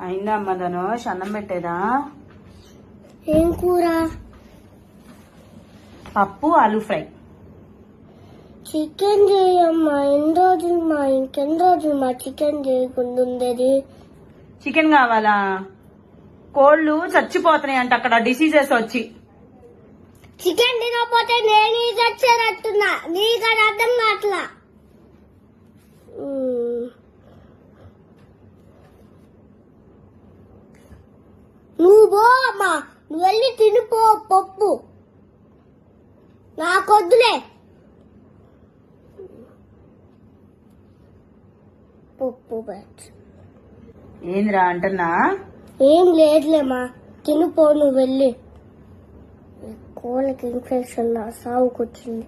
అయిందా అమ్మ ధనుష్? అన్నం పెట్టేదా? ఏం కూర? పప్పు ఆలూ ఫ్రై. చికెన్ చేయమ్మా. ఎన్ని రోజులు మా ఇంకెన్ని రోజులు మా చికెన్ చేయకుండా ఉండేది? చికెన్ కావాలా? కోళ్ళు చచ్చిపోతున్నాయి అంట అక్కడ డిసీజెస్ వచ్చి. చికెన్ తినకపోతే నేను చచ్చేటట్టున్నా. నీకు అది అర్థం కావట్లా. నువ్వు పో అమ్మా. నువ్వు వెళ్ళి తినిపో పప్పు. నాకొద్దులే పప్పు. ఏందిరా అంటున్నా? ఏం లేదులేమా, తినిపో నువ్వు వెళ్ళి. కోళ్ళకి ఇన్ఫెక్షన్ సాగుకొచ్చింది.